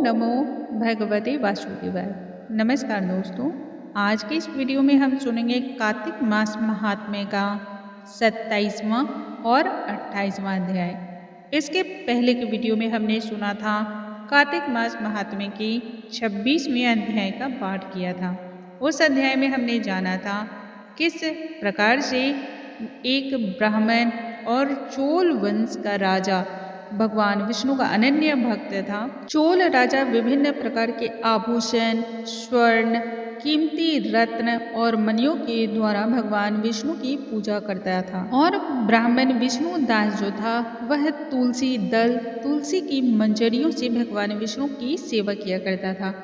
नमो भगवते वासुदेवाय। नमस्कार दोस्तों, आज के इस वीडियो में हम सुनेंगे कार्तिक मास महात्म्य का 27वां और 28वां अध्याय। इसके पहले के वीडियो में हमने सुना था कार्तिक मास महात्म्य के 26वें अध्याय का पाठ किया था। उस अध्याय में हमने जाना था किस प्रकार से एक ब्राह्मण और चोल वंश का राजा भगवान विष्णु का अनन्य भक्त था। चोल राजा विभिन्न प्रकार के आभूषण, स्वर्ण, कीमती रत्न और मणियों के द्वारा भगवान विष्णु की पूजा करता था। और ब्राह्मण विष्णु दास जो था वह तुलसी दल, तुलसी की मंजरियों से भगवान विष्णु की सेवा किया करता था।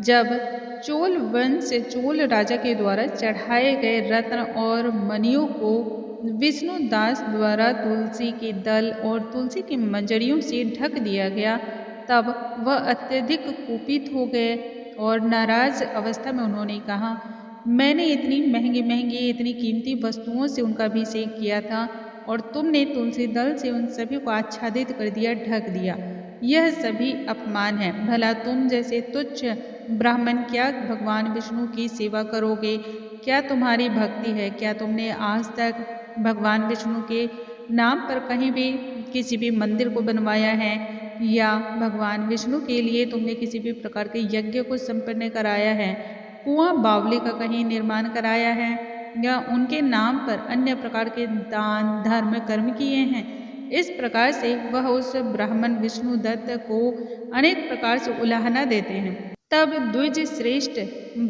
जब चोल वंश चोल राजा के द्वारा चढ़ाए गए रत्न और मणियों को विष्णु दास द्वारा तुलसी के दल और तुलसी की मंजरियों से ढक दिया गया, तब वह अत्यधिक कुपित हो गए और नाराज अवस्था में उन्होंने कहा, मैंने इतनी महंगी महंगी इतनी कीमती वस्तुओं से उनका अभिषेक किया था और तुमने तुलसी दल से उन सभी को आच्छादित कर दिया, ढक दिया। यह सभी अपमान है। भला तुम जैसे तुच्छ ब्राह्मण क्या भगवान विष्णु की सेवा करोगे? क्या तुम्हारी भक्ति है? क्या तुमने आज तक भगवान विष्णु के नाम पर कहीं भी किसी भी मंदिर को बनवाया है, या भगवान विष्णु के लिए तुमने किसी भी प्रकार के यज्ञ को संपन्न कराया है, कुआं बावली का कहीं निर्माण कराया है, या उनके नाम पर अन्य प्रकार के दान धर्म कर्म किए हैं? इस प्रकार से वह उस ब्राह्मण विष्णु दत्त को अनेक प्रकार से उलाहना देते हैं। तब द्विज श्रेष्ठ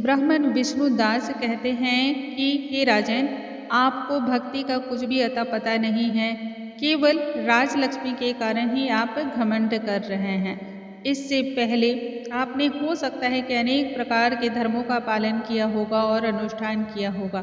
ब्राह्मण विष्णु दास कहते हैं कि हे राजन, आपको भक्ति का कुछ भी अता पता नहीं है, केवल राजलक्ष्मी के कारण ही आप घमंड कर रहे हैं। इससे पहले आपने हो सकता है कि अनेक प्रकार के धर्मों का पालन किया होगा और अनुष्ठान किया होगा,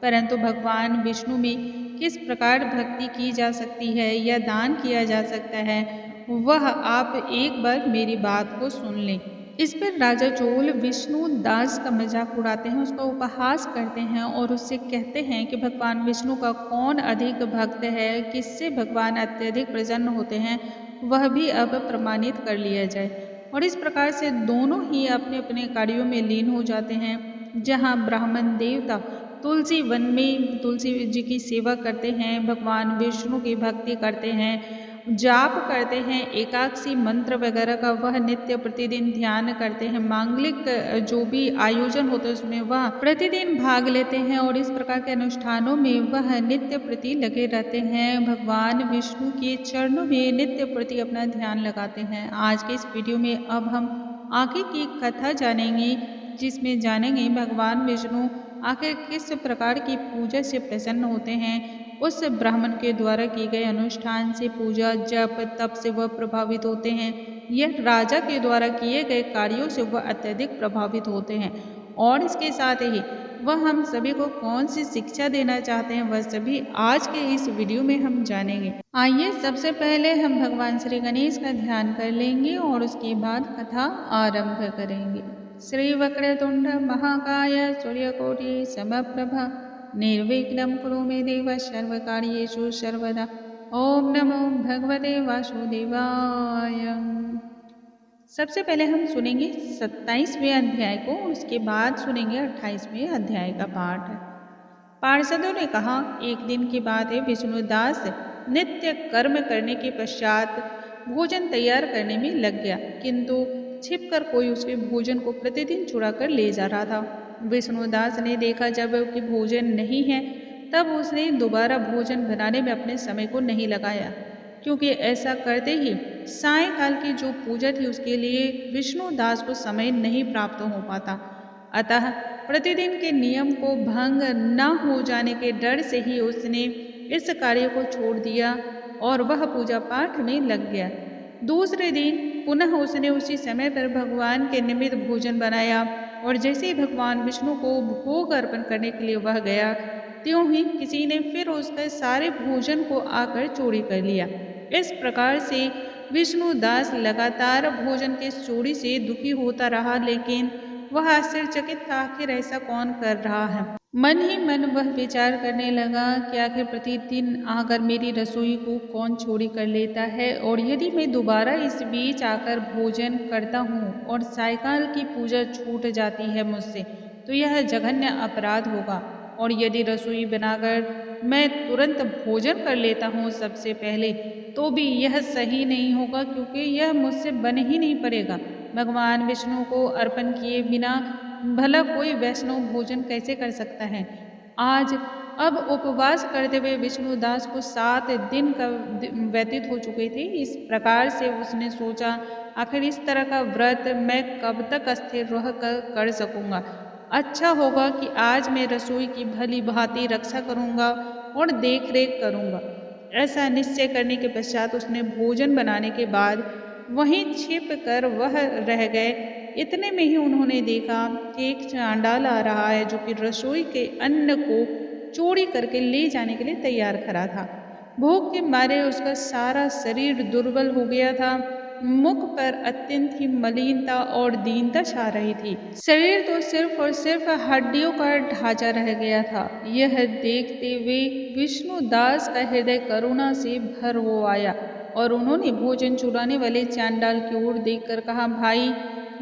परंतु भगवान विष्णु में किस प्रकार भक्ति की जा सकती है या दान किया जा सकता है, वह आप एक बार मेरी बात को सुन लें। इस पर राजा चोल विष्णु दास का मजाक उड़ाते हैं, उसका उपहास करते हैं और उससे कहते हैं कि भगवान विष्णु का कौन अधिक भक्त है, किससे भगवान अत्यधिक प्रसन्न होते हैं, वह भी अब प्रमाणित कर लिया जाए। और इस प्रकार से दोनों ही अपने अपने कार्यों में लीन हो जाते हैं। जहाँ ब्राह्मण देवता तुलसी वन में तुलसी जी की सेवा करते हैं, भगवान विष्णु की भक्ति करते हैं, जाप करते हैं, एकादशी मंत्र वगैरह का वह नित्य प्रतिदिन ध्यान करते हैं, मांगलिक जो भी आयोजन होते हैं उसमें वह प्रतिदिन भाग लेते हैं और इस प्रकार के अनुष्ठानों में वह नित्य प्रति लगे रहते हैं, भगवान विष्णु के चरणों में नित्य प्रति अपना ध्यान लगाते हैं। आज के इस वीडियो में अब हम आगे की कथा जानेंगे, जिसमें जानेंगे भगवान विष्णु आखिर किस प्रकार की पूजा से प्रसन्न होते हैं। उस ब्राह्मण के द्वारा किए गए अनुष्ठान से, पूजा जप तप से वह प्रभावित होते हैं, यह राजा के द्वारा किए गए कार्यों से वह अत्यधिक प्रभावित होते हैं। और इसके साथ ही वह हम सभी को कौन सी शिक्षा देना चाहते हैं, वह सभी आज के इस वीडियो में हम जानेंगे। आइए सबसे पहले हम भगवान श्री गणेश का ध्यान कर लेंगे और उसके बाद कथा आरंभ करेंगे। श्री वक्रतुंड महाकाय सूर्यकोटि समप्रभा निर्विघ्नं कुरु मे देव सर्वकार्येषु सर्वदा। ओम नमो भगवते वासुदेवाय। सबसे पहले हम सुनेंगे 27वें अध्याय को, उसके बाद सुनेंगे 28वें अध्याय का पाठ। पार्षदों ने कहा, एक दिन की बात है, विष्णुदास नित्य कर्म करने के पश्चात भोजन तैयार करने में लग गया, किंतु छिपकर कोई उसके भोजन को प्रतिदिन चुरा कर ले जा रहा था। विष्णुदास ने देखा जब कि भोजन नहीं है, तब उसने दोबारा भोजन बनाने में अपने समय को नहीं लगाया, क्योंकि ऐसा करते ही सायंकाल की जो पूजा थी उसके लिए विष्णुदास को समय नहीं प्राप्त हो पाता। अतः प्रतिदिन के नियम को भंग न हो जाने के डर से ही उसने इस कार्य को छोड़ दिया और वह पूजा पाठ में लग गया। दूसरे दिन पुनः उसने उसी समय पर भगवान के निमित्त भोजन बनाया और जैसे ही भगवान विष्णु को भोग अर्पण करने के लिए वह गया, त्यों ही किसी ने फिर उसके सारे भोजन को आकर चोरी कर लिया। इस प्रकार से विष्णुदास लगातार भोजन के चोरी से दुखी होता रहा, लेकिन वह आश्चर्यचकित था, आखिर ऐसा कौन कर रहा है। मन ही मन वह विचार करने लगा कि आखिर प्रतिदिन आकर मेरी रसोई को कौन चोरी कर लेता है, और यदि मैं दोबारा इस बीच आकर भोजन करता हूँ और सायकाल की पूजा छूट जाती है मुझसे, तो यह जघन्य अपराध होगा। और यदि रसोई बनाकर मैं तुरंत भोजन कर लेता हूँ सबसे पहले, तो भी यह सही नहीं होगा, क्योंकि यह मुझसे बन ही नहीं पड़ेगा। भगवान विष्णु को अर्पण किए बिना भला कोई वैष्णव भोजन कैसे कर सकता है। आज अब उपवास करते हुए विष्णुदास को 7 दिन का व्यतीत हो चुके थे। इस प्रकार से उसने सोचा, आखिर इस तरह का व्रत मैं कब तक अस्थिर रह कर सकूंगा। अच्छा होगा कि आज मैं रसोई की भली भांति रक्षा करूंगा और देख रेख करूंगा। ऐसा निश्चय करने के पश्चात उसने भोजन बनाने के बाद वहीं छिप कर वह रह गए। इतने में ही उन्होंने देखा कि एक चांडाल आ रहा है, जो कि रसोई के अन्न को चोरी करके ले जाने के लिए तैयार खड़ा था। भूख के मारे उसका सारा शरीर दुर्बल हो गया था। मुख पर अत्यंत ही मलिनता और दीनता छा रही थी। शरीर तो सिर्फ और सिर्फ हड्डियों का ढांचा रह गया था। यह देखते हुए विष्णुदास का हृदय करुणा से भर हो आया और उन्होंने भोजन चुराने वाले चांडाल की ओर देखकर कहा, भाई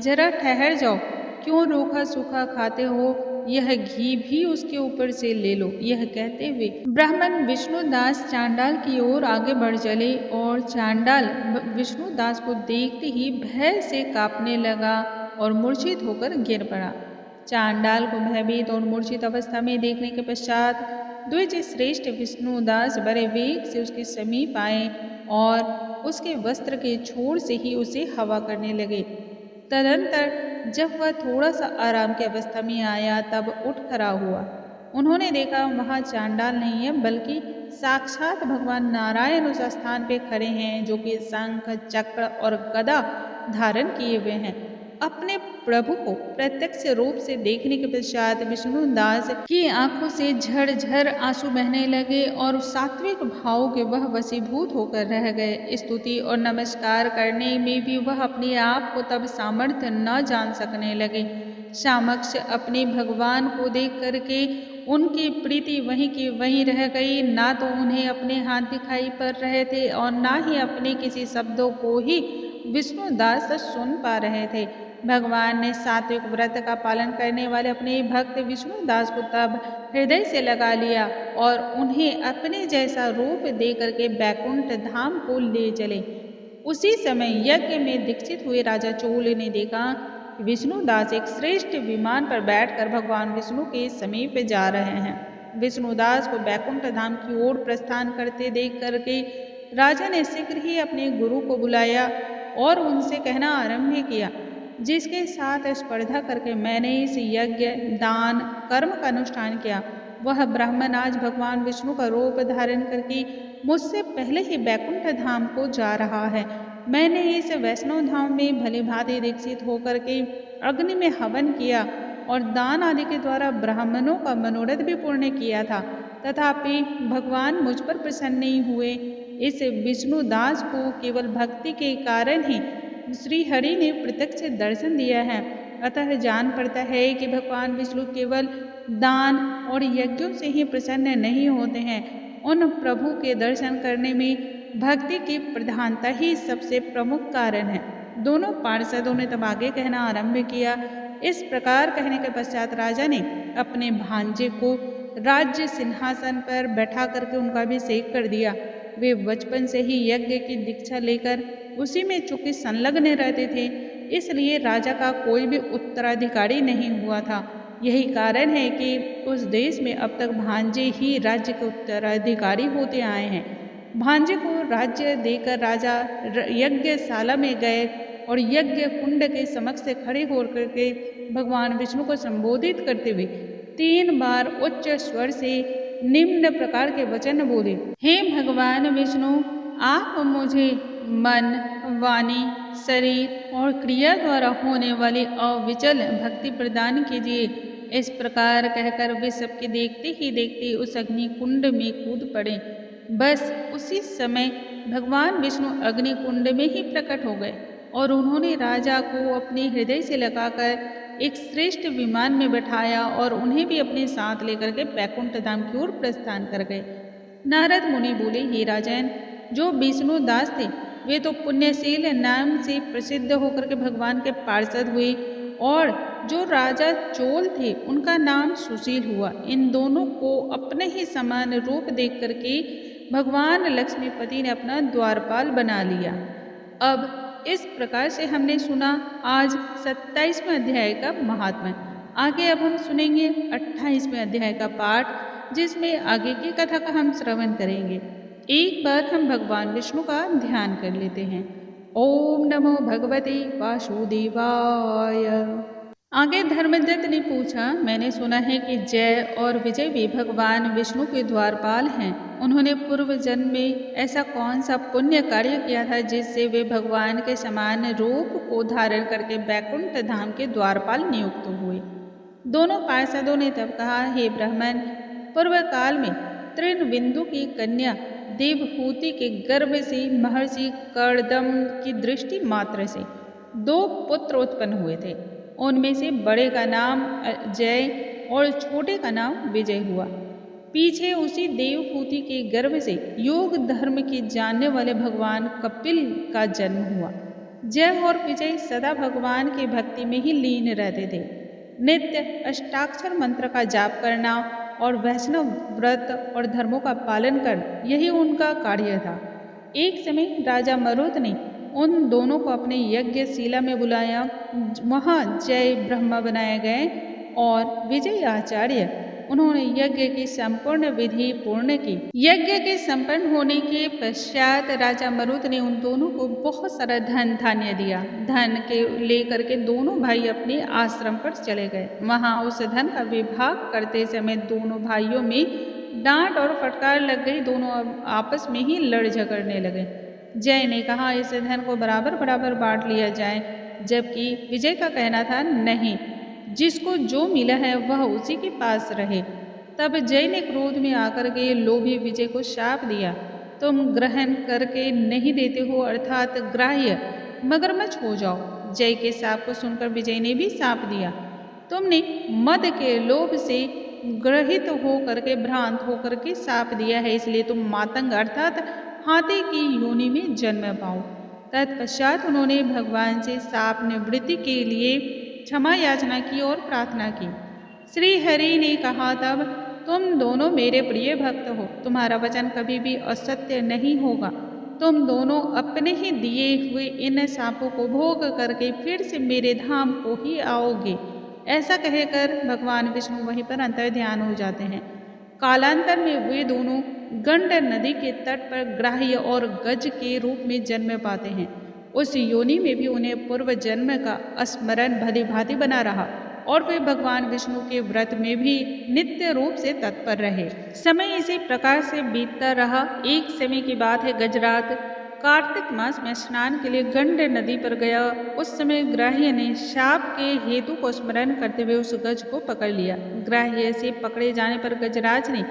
जरा ठहर जाओ, क्यों रूखा सूखा खाते हो, यह घी भी उसके ऊपर से ले लो। यह कहते हुए ब्राह्मण विष्णुदास चांडाल की ओर आगे बढ़ चले और चांडाल विष्णुदास को देखते ही भय से कांपने लगा और मूर्छित होकर गिर पड़ा। चांडाल को भयभीत और मूर्छित अवस्था में देखने के पश्चात द्विज श्रेष्ठ विष्णुदास बड़े वेग से उसके समीप आए और उसके वस्त्र के छोर से ही उसे हवा करने लगे। तदंतर जब वह थोड़ा सा आराम की अवस्था में आया, तब उठ खड़ा हुआ। उन्होंने देखा वहां चांडाल नहीं है, बल्कि साक्षात भगवान नारायण उस स्थान पे खड़े हैं, जो कि शंख चक्र और गदा धारण किए हुए हैं। अपने प्रभु को प्रत्यक्ष रूप से देखने के पश्चात विष्णुदास की आंखों से झरझर आंसू बहने लगे और सात्विक भाव के वह वशीभूत होकर रह गए। स्तुति और नमस्कार करने में भी वह अपने आप को तब सामर्थ्य न जान सकने लगे। समक्ष अपने भगवान को देख करके उनकी प्रीति वहीं की वहीं रह गई। ना तो उन्हें अपने हाथ दिखाई पड़ रहे थे और ना ही अपने किसी शब्दों को ही विष्णुदास सुन पा रहे थे। भगवान ने सात्विक व्रत का पालन करने वाले अपने भक्त विष्णुदास को तब हृदय से लगा लिया और उन्हें अपने जैसा रूप दे करके बैकुंठ धाम को ले चले। उसी समय यज्ञ में दीक्षित हुए राजा चोल ने देखा कि विष्णुदास एक श्रेष्ठ विमान पर बैठकर भगवान विष्णु के समीप जा रहे हैं। विष्णुदास को बैकुंठ धाम की ओर प्रस्थान करते देख करके राजा ने शीघ्र ही अपने गुरु को बुलाया और उनसे कहना आरंभ किया, जिसके साथ स्पर्धा करके मैंने इस यज्ञ दान कर्म का अनुष्ठान किया, वह ब्राह्मण आज भगवान विष्णु का रूप धारण करके मुझसे पहले ही बैकुंठ धाम को जा रहा है। मैंने इस वैष्णव धाम में भली भांति दीक्षित होकर के अग्नि में हवन किया और दान आदि के द्वारा ब्राह्मणों का मनोरथ भी पूर्ण किया था, तथापि भगवान मुझ पर प्रसन्न नहीं हुए। इस विष्णुदास को केवल भक्ति के कारण ही श्री हरि ने प्रत्यक्ष दर्शन दिया है। अतः जान पड़ता है कि भगवान विष्णु केवल दान और यज्ञों से ही प्रसन्न नहीं होते हैं। उन प्रभु के दर्शन करने में भक्ति की प्रधानता ही सबसे प्रमुख कारण है। दोनों पार्षदों ने तब आगे कहना आरंभ किया। इस प्रकार कहने के पश्चात राजा ने अपने भांजे को राज्य सिंहासन पर बैठा करके उनका अभिषेक कर दिया। वे बचपन से ही यज्ञ की दीक्षा लेकर उसी में चूंकि संलग्न रहते थे, इसलिए राजा का कोई भी उत्तराधिकारी नहीं हुआ था। यही कारण है कि उस देश में अब तक भांजे ही राज्य के उत्तराधिकारी होते आए हैं। भांजे को राज्य देकर राजा यज्ञशाला में गए और यज्ञ कुंड के समक्ष से खड़े होकर के भगवान विष्णु को संबोधित करते हुए 3 बार उच्च स्वर से निम्न प्रकार के वचन बोले, हे भगवान विष्णु, आप मुझे मन, वाणी, शरीर और क्रिया द्वारा होने वाली अविचल भक्ति प्रदान कीजिए। इस प्रकार कहकर वे सबके देखते ही देखते उस अग्नि कुंड में कूद पड़े। बस उसी समय भगवान विष्णु अग्नि कुंड में ही प्रकट हो गए और उन्होंने राजा को अपने हृदय से लगाकर एक श्रेष्ठ विमान में बैठाया और उन्हें भी अपने साथ लेकर के बैकुंठ धाम की ओर प्रस्थान कर गए। नारद मुनि बोले, हे राजन, जो विष्णु दास थे वे तो पुण्यशील नाम से प्रसिद्ध होकर के भगवान के पार्षद हुए, और जो राजा चोल थे उनका नाम सुशील हुआ। इन दोनों को अपने ही समान रूप देख करके भगवान लक्ष्मीपति ने अपना द्वारपाल बना लिया। अब इस प्रकार से हमने सुना आज 27वें अध्याय का महात्म्य। आगे अब हम सुनेंगे 28वें अध्याय का पाठ, जिसमें आगे की कथा का हम श्रवण करेंगे। एक बार हम भगवान विष्णु का ध्यान कर लेते हैं। ओम नमो भगवते वासुदेवाय। आगे धर्मदत्त ने पूछा, मैंने सुना है कि जय और विजय भी भगवान विष्णु के द्वारपाल हैं। उन्होंने पूर्व जन्म में ऐसा कौन सा पुण्य कार्य किया था जिससे वे भगवान के समान रूप को धारण करके बैकुंठ धाम के द्वारपाल नियुक्त हुए। दोनों पार्षदों ने तब कहा, हे ब्राह्मण, पूर्व काल में तृणबिंदु की कन्या देवहूति के गर्भ से महर्षि कर्दम की दृष्टि मात्र से 2 पुत्र उत्पन्न हुए थे। उनमें से बड़े का नाम जय और छोटे का नाम विजय हुआ। पीछे उसी देवहूति के गर्भ से योग धर्म के जानने वाले भगवान कपिल का जन्म हुआ। जय और विजय सदा भगवान की भक्ति में ही लीन रहते थे। नित्य अष्टाक्षर मंत्र का जाप करना और वैष्णव व्रत और धर्मों का पालन करना, यही उनका कार्य था। एक समय राजा मरुत ने उन दोनों को अपने यज्ञशिला में बुलाया। वहाँ जय ब्रह्मा बनाए गए और विजय आचार्य। उन्होंने यज्ञ की संपूर्ण विधि पूर्ण की। यज्ञ के संपन्न होने के पश्चात राजा मरुत ने उन दोनों को बहुत सारा धन धान्य दिया। धन के लेकर के दोनों भाई अपने आश्रम पर चले गए। वहाँ उस धन का विभाग करते समय दोनों भाइयों में डांट और फटकार लग गई। दोनों आपस में ही लड़ झगड़ने लगे। जय ने कहा, इस धन को बराबर बराबर बांट लिया जाए, जबकि विजय का कहना था, नहीं, जिसको जो मिला है वह उसी के पास रहे। तब जय ने क्रोध में आकर के लोभी विजय को शाप दिया, तुम ग्रहण करके नहीं देते हो, अर्थात ग्राह्य मगरमच्छ हो जाओ। जय के शाप को सुनकर विजय ने भी शाप दिया, तुमने मद के लोभ से ग्रहित हो करके भ्रांत होकर के शाप दिया है, इसलिए तुम मातंग अर्थात हाथी की योनि में जन्म पाओ। तत्पश्चात उन्होंने भगवान से शाप निवृत्ति के लिए क्षमा याचना की और प्रार्थना की। श्री हरि ने कहा, तब तुम दोनों मेरे प्रिय भक्त हो, तुम्हारा वचन कभी भी असत्य नहीं होगा। तुम दोनों अपने ही दिए हुए इन शापों को भोग करके फिर से मेरे धाम को ही आओगे। ऐसा कहकर भगवान विष्णु वहीं पर अंतर्ध्यान हो जाते हैं। कालांतर में वे दोनों गंडक नदी के तट पर ग्राह्य और गज के रूप में जन्म पाते हैं। उस योनि में भी उन्हें पूर्व जन्म का स्मरण भली भांति बना रहा और वे भगवान विष्णु के व्रत में भी नित्य रूप से तत्पर रहे। समय इसी प्रकार से बीतता रहा। एक समय की बात है, गजरात कार्तिक मास में स्नान के लिए गंडक नदी पर गया। उस समय ग्राह्य ने शाप के हेतु को स्मरण करते हुए उस गज को पकड़ लिया। ग्राह्य से पकड़े जाने पर गजराज ने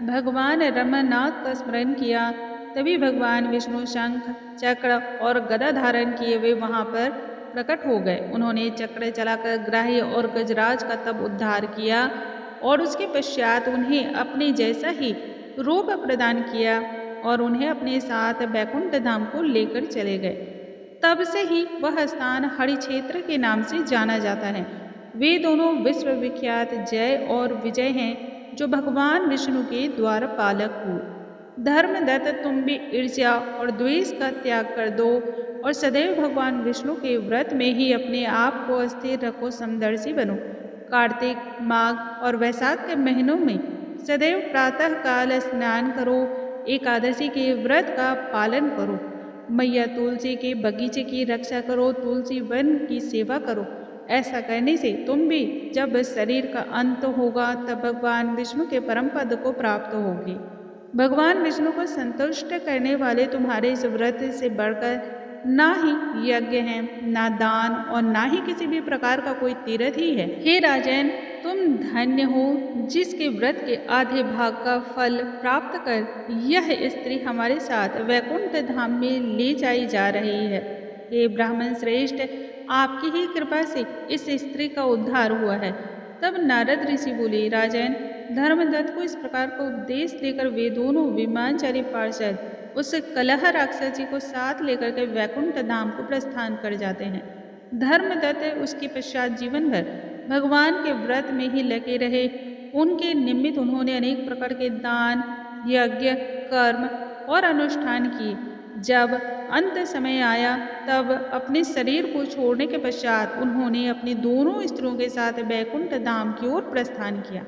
भगवान रमानाथ का स्मरण किया। तभी भगवान विष्णु शंख, चक्र और गदा धारण किए हुए वहां पर प्रकट हो गए। उन्होंने चक्र चलाकर ग्राह्य और गजराज का तब उद्धार किया और उसके पश्चात उन्हें अपने जैसा ही रूप प्रदान किया और उन्हें अपने साथ बैकुंठ धाम को लेकर चले गए। तब से ही वह स्थान हरि क्षेत्र के नाम से जाना जाता है। वे दोनों विश्वविख्यात जय और विजय हैं, जो भगवान विष्णु के द्वारपालक हो। धर्मदत्त, तुम भी ईर्ष्या और द्वेष का त्याग कर दो और सदैव भगवान विष्णु के व्रत में ही अपने आप को स्थिर रखो, समदर्शी बनो। कार्तिक, माघ और वैशाख के महीनों में सदैव प्रातः काल स्नान करो, एकादशी के व्रत का पालन करो, मैया तुलसी के बगीचे की रक्षा करो, तुलसी वन की सेवा करो। ऐसा करने से तुम भी जब शरीर का अंत होगा तब भगवान विष्णु के परम पद को प्राप्त होगी। भगवान विष्णु को संतुष्ट करने वाले तुम्हारे इस व्रत से बढ़कर ना ही यज्ञ है, ना दान और ना ही किसी भी प्रकार का कोई तीर्थ ही है। हे राजन, तुम धन्य हो जिसके व्रत के आधे भाग का फल प्राप्त कर यह स्त्री हमारे साथ वैकुंठ धाम में ले जाई जा रही है। हे ब्राह्मण श्रेष्ठ, आपकी ही कृपा से इस स्त्री का उद्धार हुआ है। तब नारद ऋषि बोले, राजन, धर्मदत्त को इस प्रकार का उपदेश देकर वे दोनों विमानचारी पार्षद उस कलह राक्षस जी को साथ लेकर के वैकुंठ धाम को प्रस्थान कर जाते हैं। धर्मदत्त उसके पश्चात जीवन भर भगवान के व्रत में ही लगे रहे। उनके निमित्त उन्होंने अनेक प्रकार के दान, यज्ञ, कर्म और अनुष्ठान किए। जब अंत समय आया तब अपने शरीर को छोड़ने के पश्चात उन्होंने अपनी दोनों स्त्रियों के साथ वैकुंठ धाम की ओर प्रस्थान किया।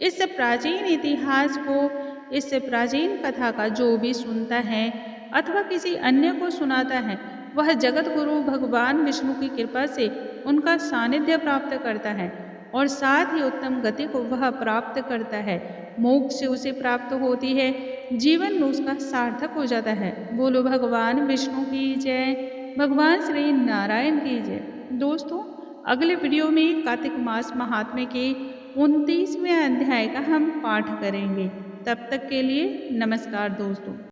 इस प्राचीन इतिहास को, इस प्राचीन कथा का जो भी सुनता है अथवा किसी अन्य को सुनाता है, वह जगत गुरु भगवान विष्णु की कृपा से उनका सानिध्य प्राप्त करता है और साथ ही उत्तम गति को वह प्राप्त करता है। मोक्ष उसे प्राप्त होती है, जीवन में उसका सार्थक हो जाता है। बोलो भगवान विष्णु की जय, भगवान श्री नारायण की जय। दोस्तों, अगले वीडियो में कार्तिक मास महात्म्य के 29वें अध्याय का हम पाठ करेंगे। तब तक के लिए नमस्कार दोस्तों।